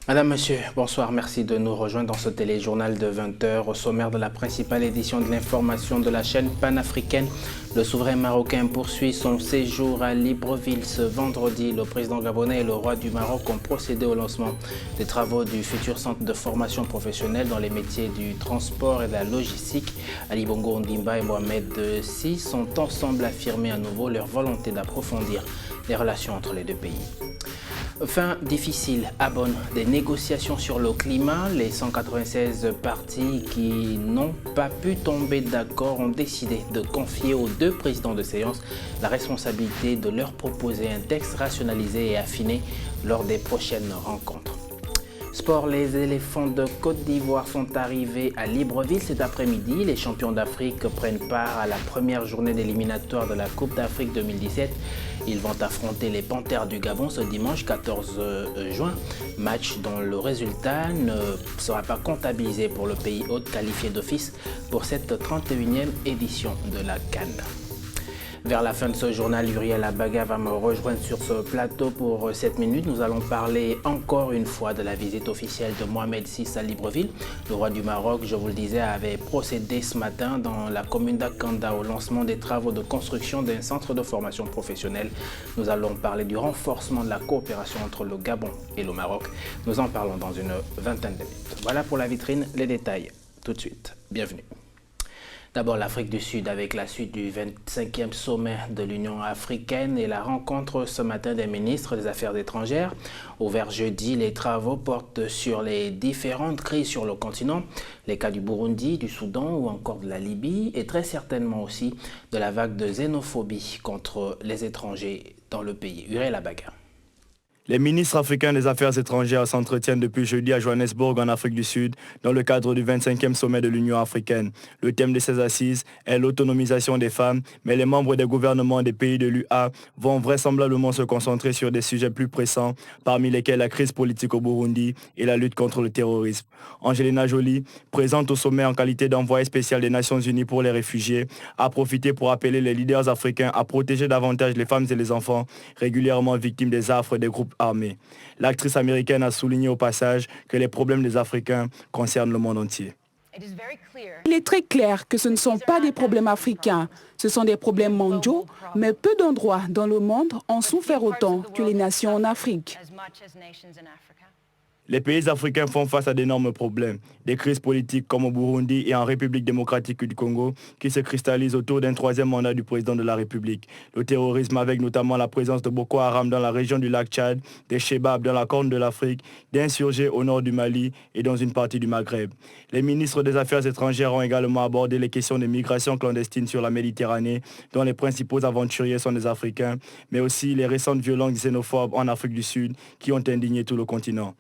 Madame, Monsieur, bonsoir. Merci de nous rejoindre dans ce téléjournal de 20 h. Au sommaire de la principale édition de l'information de la chaîne panafricaine, le souverain marocain poursuit son séjour à Libreville ce vendredi. Le président gabonais et le roi du Maroc ont procédé au lancement des travaux du futur centre de formation professionnelle dans les métiers du transport et de la logistique. Ali Bongo Ondimba et Mohamed Si sont ensemble affirmés à nouveau leur volonté d'approfondir les relations entre les deux pays. Fin difficile à Bonn des négociations sur le climat. Les 196 partis qui n'ont pas pu tomber d'accord ont décidé de confier aux deux présidents de séance la responsabilité de leur proposer un texte rationalisé et affiné lors des prochaines rencontres. Sport, les éléphants de Côte d'Ivoire sont arrivés à Libreville cet après-midi. Les champions d'Afrique prennent part à la première journée d'éliminatoire de la Coupe d'Afrique 2017. Ils vont affronter les Panthères du Gabon ce dimanche 14 juin. Match dont le résultat ne sera pas comptabilisé pour le pays hôte qualifié d'office pour cette 31e édition de la CAN. Vers la fin de ce journal, Uriel Abaga va me rejoindre sur ce plateau pour 7 minutes. Nous allons parler encore une fois de la visite officielle de Mohamed VI à Libreville. Le roi du Maroc, je vous le disais, avait procédé ce matin dans la commune d'Akanda au lancement des travaux de construction d'un centre de formation professionnelle. Nous allons parler du renforcement de la coopération entre le Gabon et le Maroc. Nous en parlons dans une vingtaine de minutes. Voilà pour la vitrine, les détails tout de suite. Bienvenue. D'abord l'Afrique du Sud avec la suite du 25e sommet de l'Union africaine et la rencontre ce matin des ministres des Affaires étrangères. Ouvert jeudi, les travaux portent sur les différentes crises sur le continent, les cas du Burundi, du Soudan ou encore de la Libye et très certainement aussi de la vague de xénophobie contre les étrangers dans le pays. Uriel Abaga. Les ministres africains des Affaires étrangères s'entretiennent depuis jeudi à Johannesburg en Afrique du Sud dans le cadre du 25e sommet de l'Union africaine. Le thème de ces assises est l'autonomisation des femmes, mais les membres des gouvernements des pays de l'UA vont vraisemblablement se concentrer sur des sujets plus pressants, parmi lesquels la crise politique au Burundi et la lutte contre le terrorisme. Angelina Jolie, présente au sommet en qualité d'envoyée spéciale des Nations Unies pour les réfugiés, a profité pour appeler les leaders africains à protéger davantage les femmes et les enfants régulièrement victimes des affres des groupes armée. L'actrice américaine a souligné au passage que les problèmes des Africains concernent le monde entier. Il est très clair que ce ne sont pas des problèmes africains, ce sont des problèmes mondiaux, mais peu d'endroits dans le monde en souffrent autant que les nations en Afrique. Les pays africains font face à d'énormes problèmes, des crises politiques comme au Burundi et en République démocratique du Congo qui se cristallisent autour d'un troisième mandat du président de la République. Le terrorisme avec notamment la présence de Boko Haram dans la région du lac Tchad, des Chebabs dans la Corne de l'Afrique, d'insurgés au nord du Mali et dans une partie du Maghreb. Les ministres des Affaires étrangères ont également abordé les questions de migration clandestine sur la Méditerranée, dont les principaux aventuriers sont des Africains, mais aussi les récentes violences xénophobes en Afrique du Sud qui ont indigné tout le continent.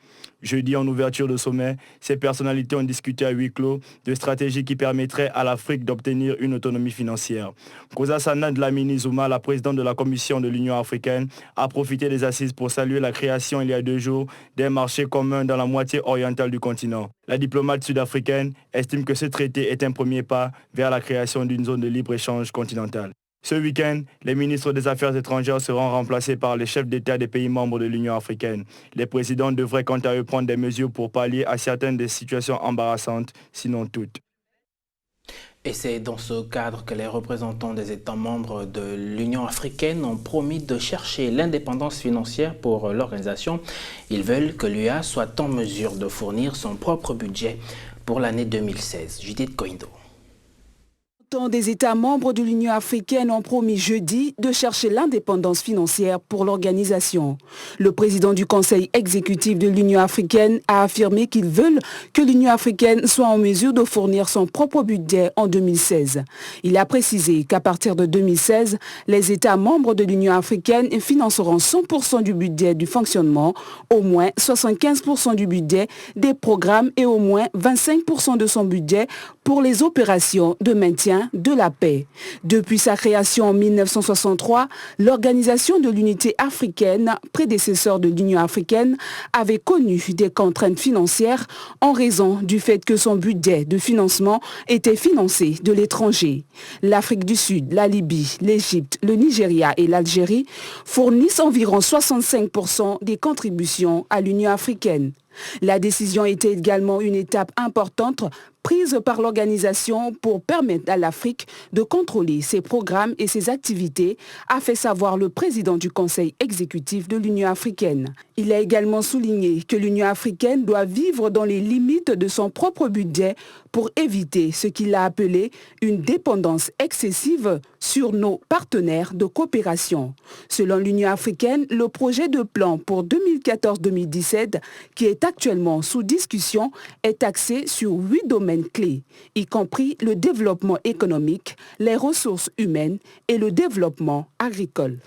Jeudi, en ouverture de sommet, ces personnalités ont discuté à huis clos de stratégies qui permettraient à l'Afrique d'obtenir une autonomie financière. Nkosazana Dlamini Zuma, la présidente de la Commission de l'Union africaine, a profité des assises pour saluer la création il y a 2 jours d'un marché commun dans la moitié orientale du continent. La diplomate sud-africaine estime que ce traité est un premier pas vers la création d'une zone de libre-échange continentale. Ce week-end, les ministres des Affaires étrangères seront remplacés par les chefs d'État des pays membres de l'Union africaine. Les présidents devraient quant à eux prendre des mesures pour pallier à certaines des situations embarrassantes, sinon toutes. Et c'est dans ce cadre que les représentants des États membres de l'Union africaine ont promis de chercher l'indépendance financière pour l'organisation. Ils veulent que l'UA soit en mesure de fournir son propre budget pour l'année 2016. Judith Koindo. Des États membres de l'Union africaine ont promis jeudi de chercher l'indépendance financière pour l'organisation. Le président du Conseil exécutif de l'Union africaine a affirmé qu'ils veulent que l'Union africaine soit en mesure de fournir son propre budget en 2016. Il a précisé qu'à partir de 2016, les États membres de l'Union africaine financeront 100% du budget du fonctionnement, au moins 75% du budget des programmes et au moins 25% de son budget pour les opérations de maintien de la paix. Depuis sa création en 1963, l'Organisation de l'Unité africaine, prédécesseur de l'Union africaine, avait connu des contraintes financières en raison du fait que son budget de financement était financé de l'étranger. L'Afrique du Sud, la Libye, l'Égypte, le Nigeria et l'Algérie fournissent environ 65% des contributions à l'Union africaine. La décision était également une étape importante prise par l'organisation pour permettre à l'Afrique de contrôler ses programmes et ses activités, a fait savoir le président du Conseil exécutif de l'Union africaine. Il a également souligné que l'Union africaine doit vivre dans les limites de son propre budget pour éviter ce qu'il a appelé une dépendance excessive sur nos partenaires de coopération. Selon l'Union africaine, le projet de plan pour 2014-2017, qui est actuellement sous discussion, est axé sur 8 domaines clés, y compris le développement économique, les ressources humaines et le développement agricole.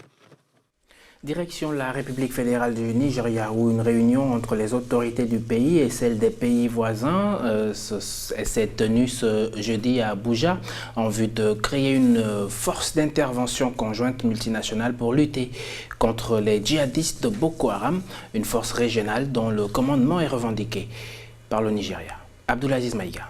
Direction la République fédérale du Nigeria, où une réunion entre les autorités du pays et celles des pays voisins s'est tenue ce jeudi à Abuja en vue de créer une force d'intervention conjointe multinationale pour lutter contre les djihadistes de Boko Haram, une force régionale dont le commandement est revendiqué par le Nigeria. Abdulaziz Maïga.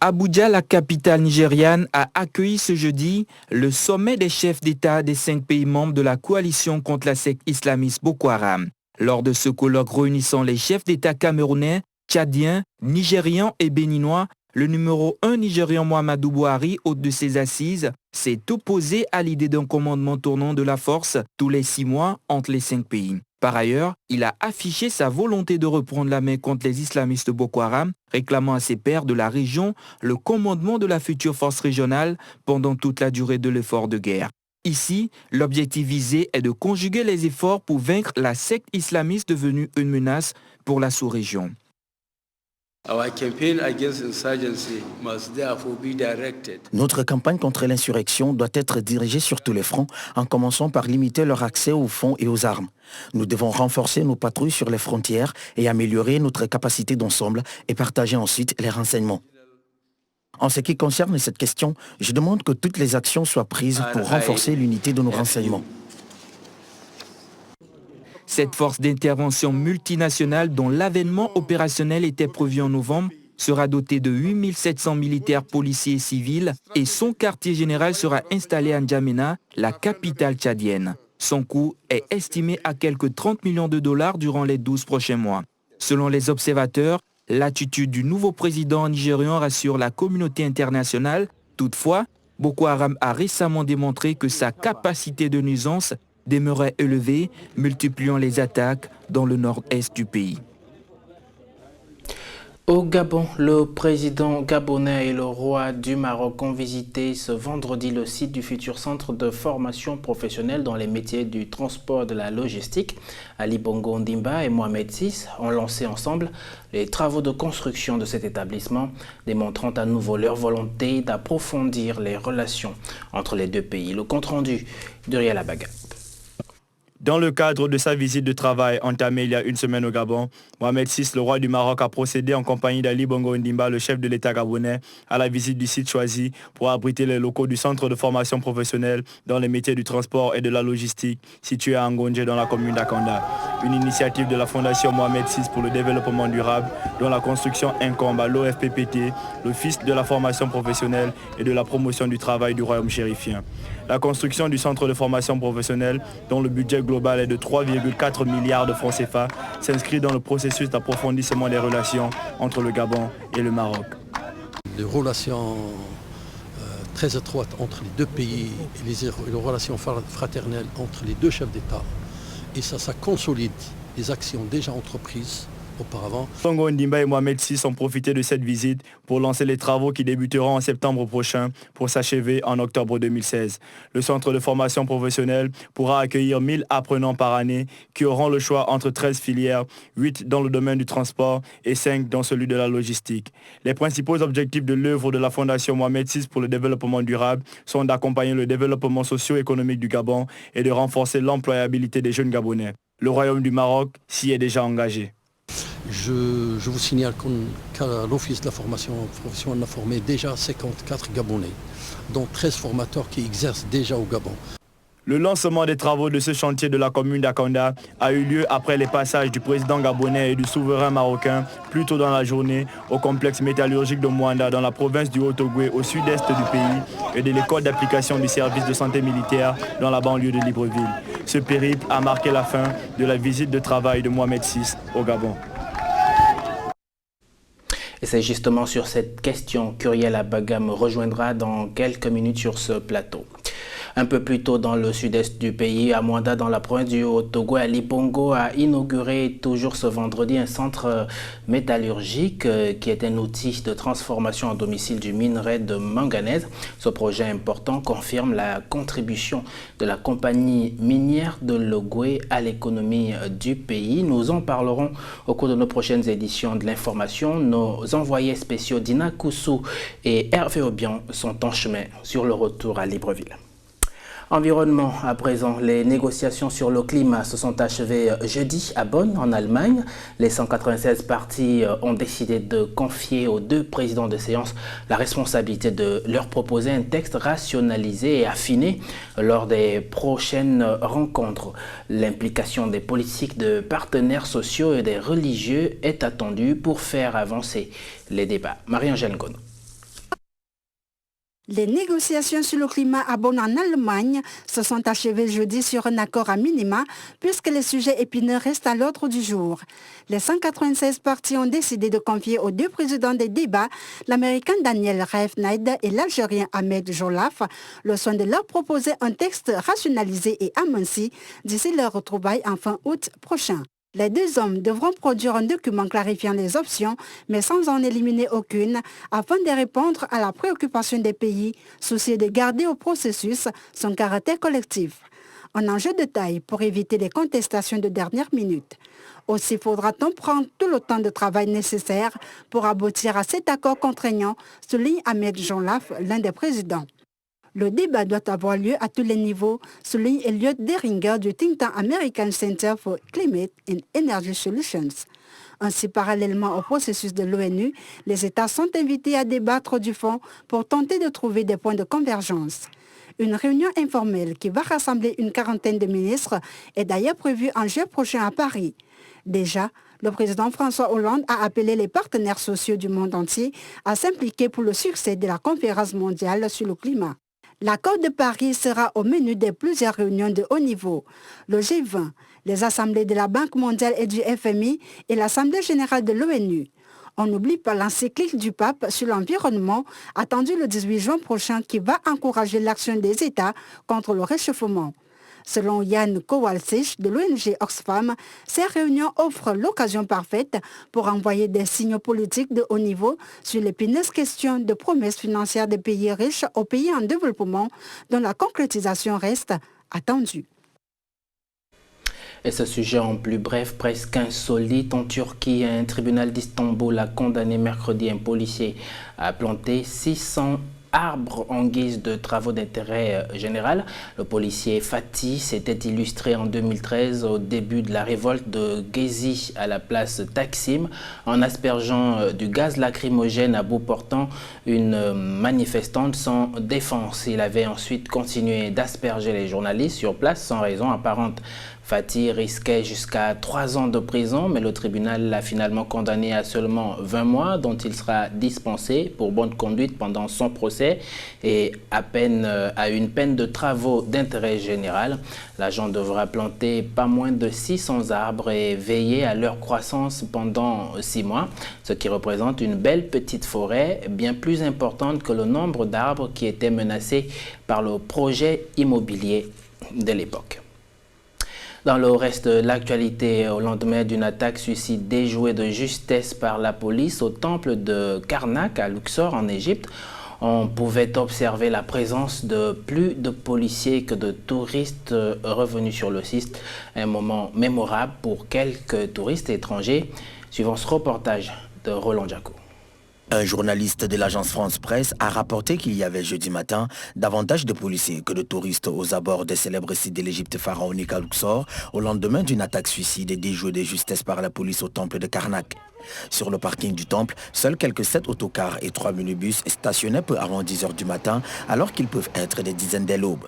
Abuja, la capitale nigériane, a accueilli ce jeudi le sommet des chefs d'État des 5 pays membres de la coalition contre la secte islamiste Boko Haram. Lors de ce colloque réunissant les chefs d'État camerounais, tchadiens, nigérians et béninois, le numéro 1 nigérian Muhammadu Buhari, hôte de ses assises, s'est opposé à l'idée d'un commandement tournant de la force tous les 6 mois entre les 5 pays. Par ailleurs, il a affiché sa volonté de reprendre la main contre les islamistes Boko Haram, réclamant à ses pairs de la région le commandement de la future force régionale pendant toute la durée de l'effort de guerre. Ici, l'objectif visé est de conjuguer les efforts pour vaincre la secte islamiste devenue une menace pour la sous-région. Notre campagne contre l'insurrection doit être dirigée sur tous les fronts, en commençant par limiter leur accès aux fonds et aux armes. Nous devons renforcer nos patrouilles sur les frontières et améliorer notre capacité d'ensemble et partager ensuite les renseignements. En ce qui concerne cette question, je demande que toutes les actions soient prises pour renforcer l'unité de nos renseignements. Cette force d'intervention multinationale dont l'avènement opérationnel était prévu en novembre sera dotée de 8700 militaires, policiers et civils et son quartier général sera installé à N'Djamena, la capitale tchadienne. Son coût est estimé à quelques 30 millions de dollars durant les 12 prochains mois. Selon les observateurs, l'attitude du nouveau président nigérian rassure la communauté internationale. Toutefois, Boko Haram a récemment démontré que sa capacité de nuisance demeurait élevée, multipliant les attaques dans le nord-est du pays. Au Gabon, le président gabonais et le roi du Maroc ont visité ce vendredi le site du futur centre de formation professionnelle dans les métiers du transport et de la logistique. Ali Bongo Ondimba et Mohamed VI ont lancé ensemble les travaux de construction de cet établissement, démontrant à nouveau leur volonté d'approfondir les relations entre les deux pays. Le compte-rendu de Riel Abaga. Dans le cadre de sa visite de travail entamée il y a une semaine au Gabon, Mohamed VI, le roi du Maroc, a procédé en compagnie d'Ali Bongo Ondimba, le chef de l'État gabonais, à la visite du site choisi pour abriter les locaux du centre de formation professionnelle dans les métiers du transport et de la logistique, situé à Ngonje dans la commune d'Akanda. Une initiative de la Fondation Mohamed VI pour le développement durable, dont la construction incombe à l'OFPPT, l'Office de la formation professionnelle et de la promotion du travail du royaume chérifien. La construction du centre de formation professionnelle, dont le budget global est de 3,4 milliards de francs CFA, s'inscrit dans le processus d'approfondissement des relations entre le Gabon et le Maroc. Des relations très étroites entre les deux pays et les relations fraternelles entre les deux chefs d'État. Et ça consolide les actions déjà entreprises auparavant. Bongo Ondimba et Mohamed VI ont profité de cette visite pour lancer les travaux qui débuteront en septembre prochain pour s'achever en octobre 2016. Le centre de formation professionnelle pourra accueillir 1000 apprenants par année qui auront le choix entre 13 filières, 8 dans le domaine du transport et 5 dans celui de la logistique. Les principaux objectifs de l'œuvre de la Fondation Mohamed VI pour le développement durable sont d'accompagner le développement socio-économique du Gabon et de renforcer l'employabilité des jeunes Gabonais. Le Royaume du Maroc s'y est déjà engagé. Je vous signale qu'à l'Office de la formation professionnelle, on a formé déjà 54 Gabonais, dont 13 formateurs qui exercent déjà au Gabon. Le lancement des travaux de ce chantier de la commune d'Akanda a eu lieu après les passages du président gabonais et du souverain marocain plus tôt dans la journée au complexe métallurgique de Mwanda dans la province du Haut-Ogooué au sud-est du pays et de l'école d'application du service de santé militaire dans la banlieue de Libreville. Ce périple a marqué la fin de la visite de travail de Mohamed VI au Gabon. Et c'est justement sur cette question qu'Uriel Abaga me rejoindra dans quelques minutes sur ce plateau. Un peu plus tôt dans le sud-est du pays, à Mwanda, dans la province du Haut-Togo, Ali Bongo a inauguré toujours ce vendredi un centre métallurgique qui est un outil de transformation à domicile du minerai de manganèse. Ce projet important confirme la contribution de la compagnie minière de Logoué à l'économie du pays. Nous en parlerons au cours de nos prochaines éditions de l'information. Nos envoyés spéciaux Dina Koussou et Hervé Obian sont en chemin sur le retour à Libreville. Environnement, à présent, les négociations sur le climat se sont achevées jeudi à Bonn, en Allemagne. Les 196 parties ont décidé de confier aux deux présidents de séance la responsabilité de leur proposer un texte rationalisé et affiné lors des prochaines rencontres. L'implication des politiques, de partenaires sociaux et des religieux est attendue pour faire avancer les débats. Marie-Angèle Gono. Les négociations sur le climat à Bonn en Allemagne se sont achevées jeudi sur un accord à minima puisque les sujets épineux restent à l'ordre du jour. Les 196 parties ont décidé de confier aux deux présidents des débats, l'Américain Daniel Reifneid et l'Algérien Ahmed Jolaf, le soin de leur proposer un texte rationalisé et aminci d'ici leur retrouvaille en fin août prochain. Les deux hommes devront produire un document clarifiant les options, mais sans en éliminer aucune, afin de répondre à la préoccupation des pays, soucieux de garder au processus son caractère collectif. Un enjeu de taille pour éviter les contestations de dernière minute. Aussi faudra-t-on prendre tout le temps de travail nécessaire pour aboutir à cet accord contraignant, souligne Ahmed Jolaf, l'un des présidents. Le débat doit avoir lieu à tous les niveaux, souligne Elliot Deringer du think tank American Center for Climate and Energy Solutions. Ainsi, parallèlement au processus de l'ONU, les États sont invités à débattre du fond pour tenter de trouver des points de convergence. Une réunion informelle qui va rassembler une quarantaine de ministres est d'ailleurs prévue en juin prochain à Paris. Déjà, le président François Hollande a appelé les partenaires sociaux du monde entier à s'impliquer pour le succès de la conférence mondiale sur le climat. L'accord de Paris sera au menu de plusieurs réunions de haut niveau. Le G20, les assemblées de la Banque mondiale et du FMI et l'Assemblée générale de l'ONU. On n'oublie pas l'encyclique du pape sur l'environnement attendu le 18 juin prochain qui va encourager l'action des États contre le réchauffement. Selon Jan Kowalczyk de l'ONG Oxfam, ces réunions offrent l'occasion parfaite pour envoyer des signaux politiques de haut niveau sur l'épineuse question de promesses financières des pays riches aux pays en développement dont la concrétisation reste attendue. Et ce sujet en plus bref, presque insolite, en Turquie, un tribunal d'Istanbul a condamné mercredi un policier à planter 600 arbres en guise de travaux d'intérêt général. Le policier Fatih s'était illustré en 2013 au début de la révolte de Gezi à la place Taksim en aspergeant du gaz lacrymogène à bout portant une manifestante sans défense. Il avait ensuite continué d'asperger les journalistes sur place sans raison apparente. Fatih risquait jusqu'à 3 ans de prison, mais le tribunal l'a finalement condamné à seulement 20 mois, dont il sera dispensé pour bonne conduite pendant son procès et à une peine de travaux d'intérêt général. L'agent devra planter pas moins de 600 arbres et veiller à leur croissance pendant 6 mois, ce qui représente une belle petite forêt, bien plus importante que le nombre d'arbres qui étaient menacés par le projet immobilier de l'époque. Dans le reste de l'actualité, au lendemain d'une attaque suicide déjouée de justesse par la police au temple de Karnak à Luxor en Égypte, on pouvait observer la présence de plus de policiers que de touristes revenus sur le site. Un moment mémorable pour quelques touristes étrangers. Suivant ce reportage de Roland Diaco. Un journaliste de l'agence France Presse a rapporté qu'il y avait jeudi matin davantage de policiers que de touristes aux abords des célèbres sites de l'Égypte pharaonique à Luxor au lendemain d'une attaque suicide déjouée de justesse par la police au temple de Karnak. Sur le parking du temple, seuls quelques 7 autocars et 3 minibus stationnaient peu avant 10 h du matin alors qu'ils peuvent être des dizaines dès l'aube.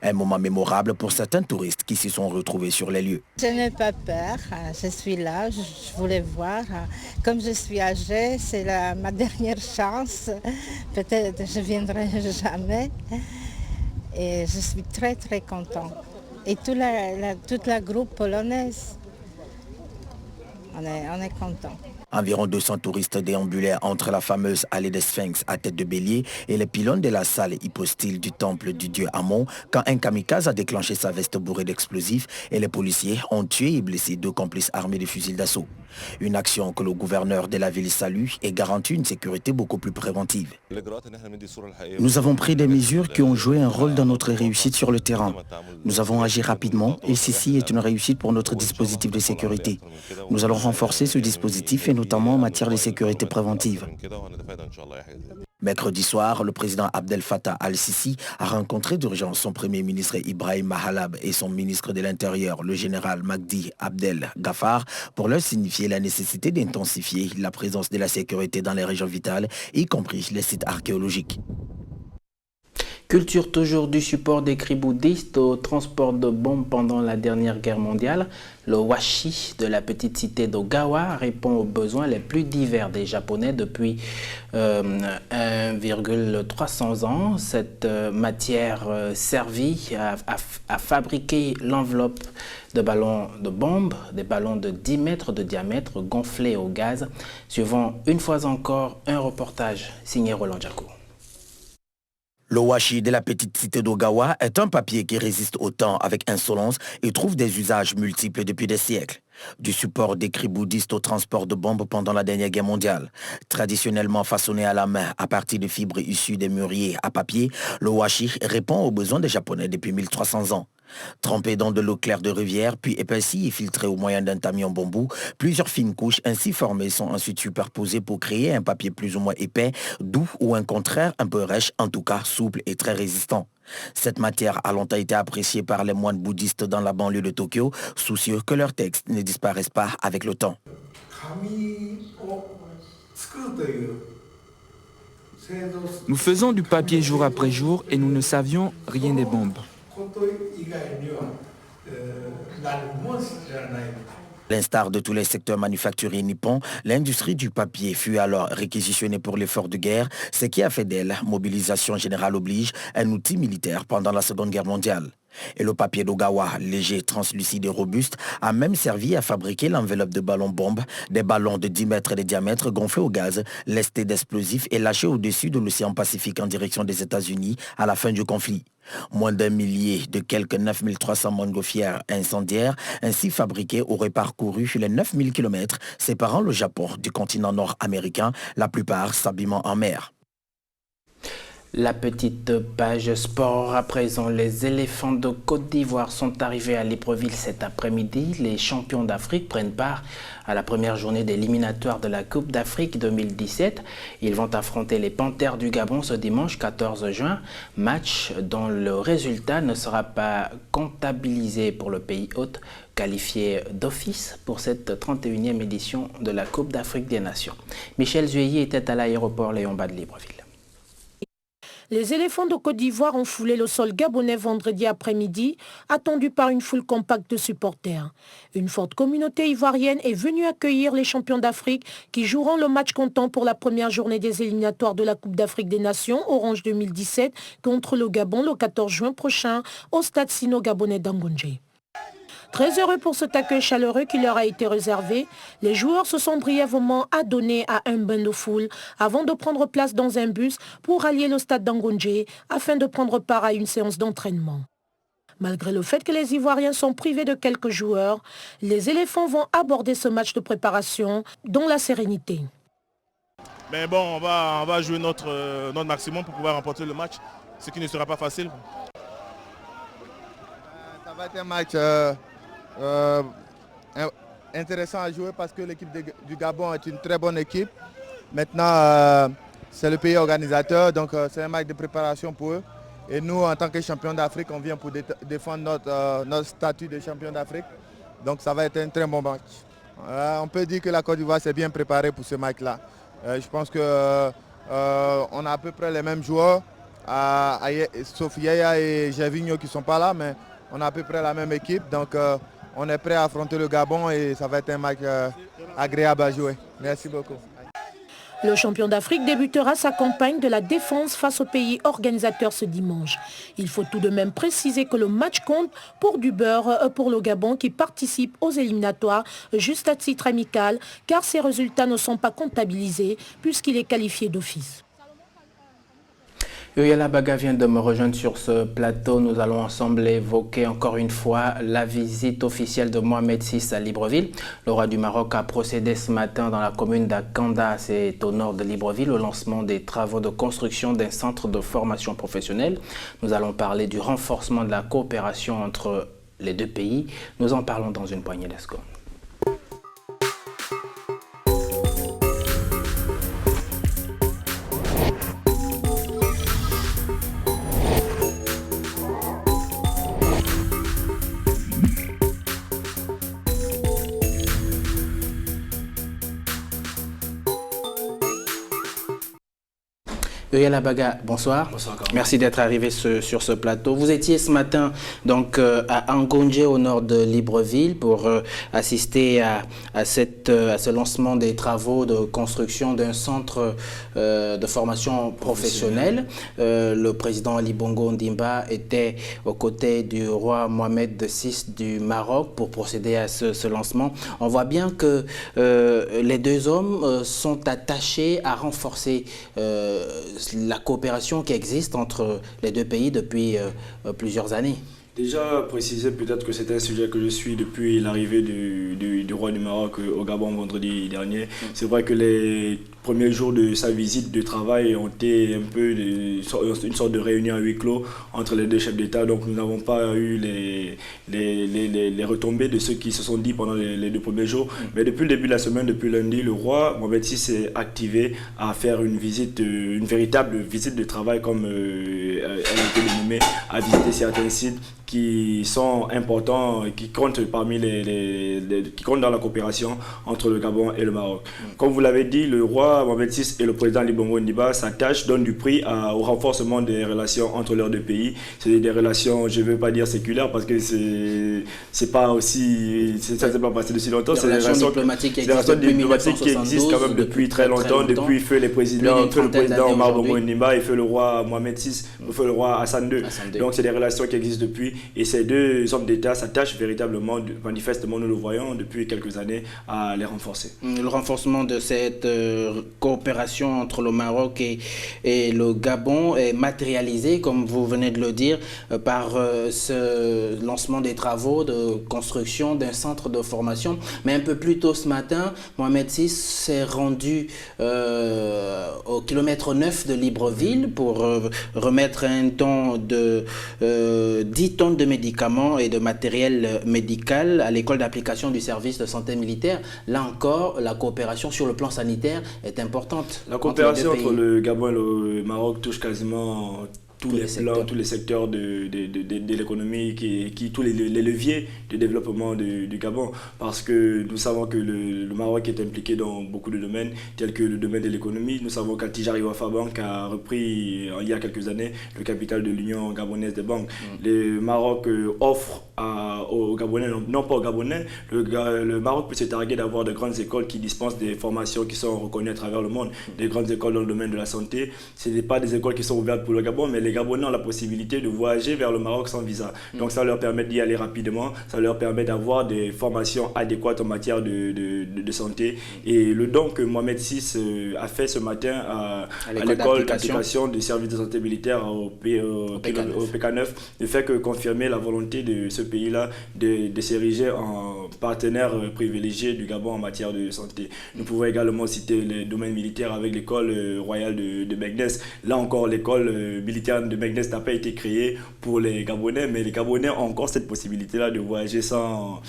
Un moment mémorable pour certains touristes qui s'y sont retrouvés sur les lieux. Je n'ai pas peur, je suis là, je voulais voir. Comme je suis âgée, c'est ma dernière chance. Peut-être je ne viendrai jamais. Et je suis très très contente. et toute la groupe polonaise. On est content. Environ 200 touristes déambulaient entre la fameuse allée des Sphinx à tête de bélier et les pylônes de la salle hypostyle du temple du dieu Amon quand un kamikaze a déclenché sa veste bourrée d'explosifs et les policiers ont tué et blessé 2 complices armés de fusils d'assaut. Une action que le gouverneur de la ville salue et garantit une sécurité beaucoup plus préventive. Nous avons pris des mesures qui ont joué un rôle dans notre réussite sur le terrain. Nous avons agi rapidement et ceci est une réussite pour notre dispositif de sécurité. Nous allons renforcer ce dispositif et notamment en matière de sécurité préventive. Mercredi soir, le président Abdel Fattah al-Sisi a rencontré d'urgence son premier ministre Ibrahim Mahalab et son ministre de l'Intérieur, le général Magdi Abdel Ghaffar, pour leur signifier la nécessité d'intensifier la présence de la sécurité dans les régions vitales, y compris les sites archéologiques. Culture toujours du support des cris bouddhistes au transport de bombes pendant la dernière guerre mondiale. Le washi de la petite cité d'Ogawa répond aux besoins les plus divers des Japonais depuis 1,300 ans. Cette matière servit à fabriquer l'enveloppe de ballons de bombes, des ballons de 10 mètres de diamètre gonflés au gaz. Suivant une fois encore un reportage signé Roland Jaco. Le washi de la petite cité d'Ogawa est un papier qui résiste au temps avec insolence et trouve des usages multiples depuis des siècles. Du support d'écrits bouddhistes au transport de bombes pendant la dernière guerre mondiale. Traditionnellement façonné à la main à partir de fibres issues des mûriers à papier, le washi répond aux besoins des Japonais depuis 1300 ans. Trempé dans de l'eau claire de rivière, puis épaissi et filtré au moyen d'un tamis en bambou, plusieurs fines couches ainsi formées sont ensuite superposées pour créer un papier plus ou moins épais, doux ou un contraire un peu rêche, en tout cas souple et très résistant. Cette matière a longtemps été appréciée par les moines bouddhistes dans la banlieue de Tokyo, soucieux que leurs textes ne disparaissent pas avec le temps. Nous faisons du papier jour après jour et nous ne savions rien des bombes. L'instar de tous les secteurs manufacturiers nippons, l'industrie du papier fut alors réquisitionnée pour l'effort de guerre, ce qui a fait d'elle, mobilisation générale oblige, un outil militaire pendant la Seconde Guerre mondiale. Et le papier d'Ogawa, léger, translucide et robuste, a même servi à fabriquer l'enveloppe de ballons-bombes, des ballons de 10 mètres de diamètre gonflés au gaz, lestés d'explosifs et lâchés au-dessus de l'océan Pacifique en direction des États-Unis à la fin du conflit. Moins d'un millier de quelques 9300 montgolfières incendiaires ainsi fabriquées auraient parcouru les 9000 km séparant le Japon du continent nord-américain, la plupart s'abîmant en mer. La petite page sport à présent. Les éléphants de Côte d'Ivoire sont arrivés à Libreville cet après-midi. Les champions d'Afrique prennent part à la première journée d'éliminatoire de la Coupe d'Afrique 2017. Ils vont affronter les Panthères du Gabon ce dimanche 14 juin. Match dont le résultat ne sera pas comptabilisé pour le pays hôte, qualifié d'office pour cette 31e édition de la Coupe d'Afrique des Nations. Michel Zueyi était à l'aéroport Léon Bas de Libreville. Les éléphants de Côte d'Ivoire ont foulé le sol gabonais vendredi après-midi, attendus par une foule compacte de supporters. Une forte communauté ivoirienne est venue accueillir les champions d'Afrique qui joueront le match comptant pour la première journée des éliminatoires de la Coupe d'Afrique des Nations, Orange 2017, contre le Gabon le 14 juin prochain au stade sino-gabonais d'Angonje. Très heureux pour cet accueil chaleureux qui leur a été réservé, les joueurs se sont brièvement adonnés à un bain de foule avant de prendre place dans un bus pour rallier le stade d'Angonje afin de prendre part à une séance d'entraînement. Malgré le fait que les Ivoiriens sont privés de quelques joueurs, les éléphants vont aborder ce match de préparation dans la sérénité. Mais bon, on va jouer notre maximum pour pouvoir remporter le match, ce qui ne sera pas facile. Ça va être un match intéressant à jouer parce que l'équipe du Gabon est une très bonne équipe. Maintenant, c'est le pays organisateur, donc c'est un match de préparation pour eux. Et nous, en tant que champions d'Afrique, on vient pour défendre notre statut de champion d'Afrique. Donc ça va être un très bon match. On peut dire que la Côte d'Ivoire s'est bien préparée pour ce match-là. Je pense qu'on a à peu près les mêmes joueurs, sauf Yaya et Gervinho qui ne sont pas là, mais on a à peu près la même équipe. Donc on est prêt à affronter le Gabon et ça va être un match agréable à jouer. Merci beaucoup. Le champion d'Afrique débutera sa campagne de la défense face au pays organisateur ce dimanche. Il faut tout de même préciser que le match compte pour du beurre pour le Gabon qui participe aux éliminatoires juste à titre amical car ses résultats ne sont pas comptabilisés puisqu'il est qualifié d'office. Yoyala Baga vient de me rejoindre sur ce plateau. Nous allons ensemble évoquer encore une fois la visite officielle de Mohamed VI à Libreville. Le roi du Maroc a procédé ce matin dans la commune d'Akanda, c'est au nord de Libreville, au lancement des travaux de construction d'un centre de formation professionnelle. Nous allons parler du renforcement de la coopération entre les deux pays. Nous en parlons dans une poignée de secondes. Yoyala Baga, bonsoir. Bonsoir. Merci d'être arrivé sur ce plateau. Vous étiez ce matin donc à Angonje au nord de Libreville pour assister à ce lancement des travaux de construction d'un centre de formation professionnelle. Le président Ali Bongo Ondimba était aux côtés du roi Mohamed VI du Maroc pour procéder à ce lancement. On voit bien que les deux hommes sont attachés à renforcer la coopération qui existe entre les deux pays depuis plusieurs années. Déjà, préciser peut-être que c'est un sujet que je suis depuis l'arrivée du roi du Maroc au Gabon vendredi dernier. C'est vrai que les premiers jours de sa visite de travail ont été un peu une sorte de réunion à huis clos entre les deux chefs d'État. Donc nous n'avons pas eu les retombées de ceux qui se sont dit pendant les 2 premiers jours. Mais depuis le début de la semaine, depuis lundi, le roi Mohamed VI s'est activé à faire une véritable visite de travail comme elle a été dénommée, à visiter certains sites qui sont importants, qui comptent qui comptent dans la coopération entre le Gabon et le Maroc. Comme vous l'avez dit, le roi Mohamed VI et le président Ali Bongo Ondimba s'attachent, donnent du prix au renforcement des relations entre leurs deux pays. C'est des relations, je ne veux pas dire séculaires parce que c'est pas aussi, ça ne s'est pas passé depuis longtemps. C'est des relations diplomatiques qui existent quand même depuis très longtemps, depuis feu le président Omar Bongo Ondimba et feu le roi Mohamed VI, feu le roi Hassan II. Donc c'est des relations qui existent depuis. Et ces deux hommes d'État s'attachent véritablement, manifestement nous le voyons depuis quelques années, à les renforcer. Le renforcement de cette coopération entre le Maroc et le Gabon est matérialisé, comme vous venez de le dire, par ce lancement des travaux de construction d'un centre de formation. Mais un peu plus tôt ce matin, Mohamed VI s'est rendu au kilomètre 9 de Libreville pour remettre un don de 10 tonnes de médicaments et de matériel médical à l'école d'application du service de santé militaire. Là encore, la coopération sur le plan sanitaire est importante. La coopération entre le Gabon et le Maroc touche quasiment tous les secteurs de l'économie, tous les leviers de développement du Gabon, parce que nous savons que le Maroc est impliqué dans beaucoup de domaines, tels que le domaine de l'économie. Nous savons qu'Altijari Wafa Bank a repris il y a quelques années le capital de l'Union gabonaise des banques. Le Maroc offre aux Gabonais, non pas aux Gabonais, le Maroc peut se targuer d'avoir de grandes écoles qui dispensent des formations qui sont reconnues à travers le monde, des grandes écoles dans le domaine de la santé. Ce n'est pas des écoles qui sont ouvertes pour le Gabon, mais les Gabonais ont la possibilité de voyager vers le Maroc sans visa. Donc ça leur permet d'y aller rapidement, ça leur permet d'avoir des formations adéquates en matière de santé. Et le don que Mohamed VI a fait ce matin à l'école d'application du service de santé militaire au PK9 ne fait que confirmer la volonté de ce pays-là de s'ériger en partenaire privilégié du Gabon en matière de santé. Nous pouvons également citer les domaines militaires avec l'école royale de Meknès. Là encore, l'école militaire de Meknès n'a pas été créée pour les Gabonais, mais les Gabonais ont encore cette possibilité-là de voyager sans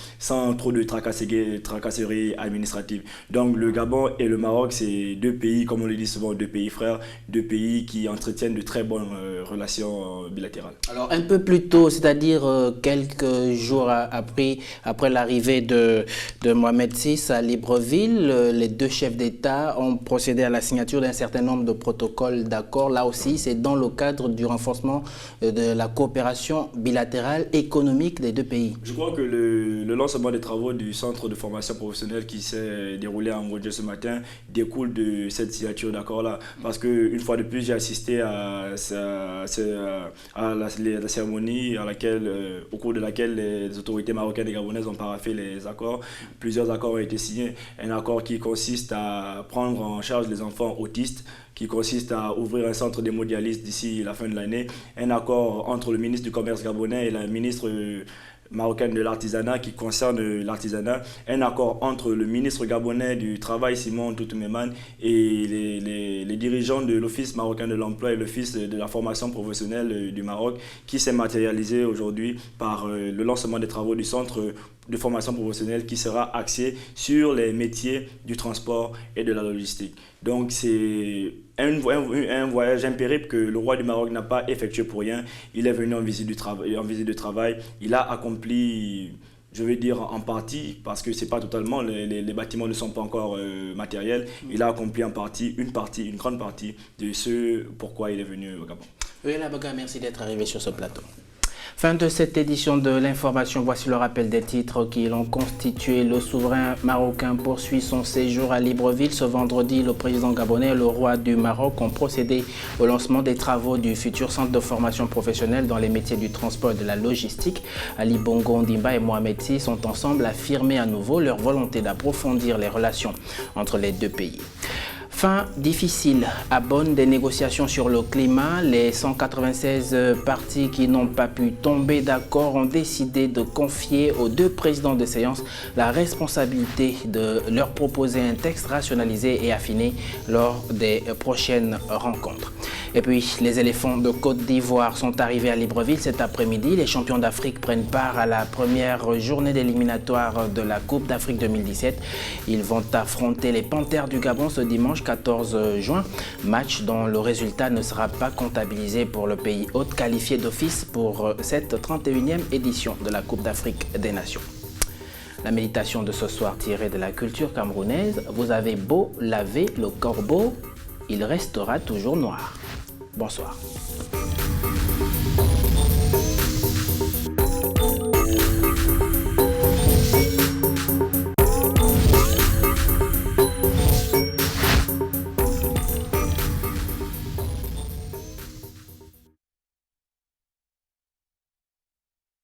trop de tracasseries administratives. Donc le Gabon et le Maroc, c'est deux pays, comme on le dit souvent, deux pays frères, deux pays qui entretiennent de très bonnes relations bilatérales. Alors un peu plus tôt, c'est-à-dire quelques jours après l'arrivée de Mohamed VI à Libreville, les deux chefs d'État ont procédé à la signature d'un certain nombre de protocoles d'accord. Là aussi, c'est dans le cadre du renforcement de la coopération bilatérale économique des deux pays? Je crois que le lancement des travaux du centre de formation professionnelle qui s'est déroulé à Ngodje ce matin découle de cette signature d'accord-là. Parce qu'une fois de plus, j'ai assisté à la cérémonie au cours de laquelle les autorités marocaines et gabonaises ont paraphé les accords. Plusieurs accords ont été signés. Un accord qui consiste à prendre en charge les enfants autistes, qui consiste à ouvrir un centre d'hémodialyse d'ici la fin de l'année. Un accord entre le ministre du Commerce gabonais et la ministre marocaine de l'artisanat qui concerne l'artisanat. Un accord entre le ministre gabonais du Travail, Simon Toutoumeman, et les dirigeants de l'Office marocain de l'emploi et l'Office de la formation professionnelle du Maroc, qui s'est matérialisé aujourd'hui par le lancement des travaux du centre de formation professionnelle qui sera axé sur les métiers du transport et de la logistique. Donc c'est un voyage, un périple que le roi du Maroc n'a pas effectué pour rien. Il est venu en visite de travail. Il a accompli, je vais dire en partie, parce que c'est pas totalement, les bâtiments ne sont pas encore matériels. Il a accompli en partie, une grande partie de ce pourquoi il est venu au Gabon. Oui, Laboga, merci d'être arrivé sur ce plateau. Fin de cette édition de l'information, voici le rappel des titres qui l'ont constitué. Le souverain marocain poursuit son séjour à Libreville. Ce vendredi, le président gabonais et le roi du Maroc ont procédé au lancement des travaux du futur centre de formation professionnelle dans les métiers du transport et de la logistique. Ali Bongo Ondimba et Mohamed Sy sont ensemble affirmés à nouveau leur volonté d'approfondir les relations entre les deux pays. Fin difficile à Bonn des négociations sur le climat. Les 196 partis qui n'ont pas pu tomber d'accord ont décidé de confier aux deux présidents de séance la responsabilité de leur proposer un texte rationalisé et affiné lors des prochaines rencontres. Et puis, les éléphants de Côte d'Ivoire sont arrivés à Libreville cet après-midi. Les champions d'Afrique prennent part à la première journée d'éliminatoire de la Coupe d'Afrique 2017. Ils vont affronter les Panthères du Gabon ce dimanche 14 juin. Match dont le résultat ne sera pas comptabilisé pour le pays hôte qualifié d'office pour cette 31e édition de la Coupe d'Afrique des Nations. La méditation de ce soir tirée de la culture camerounaise. Vous avez beau laver le corbeau, il restera toujours noir. Bonsoir.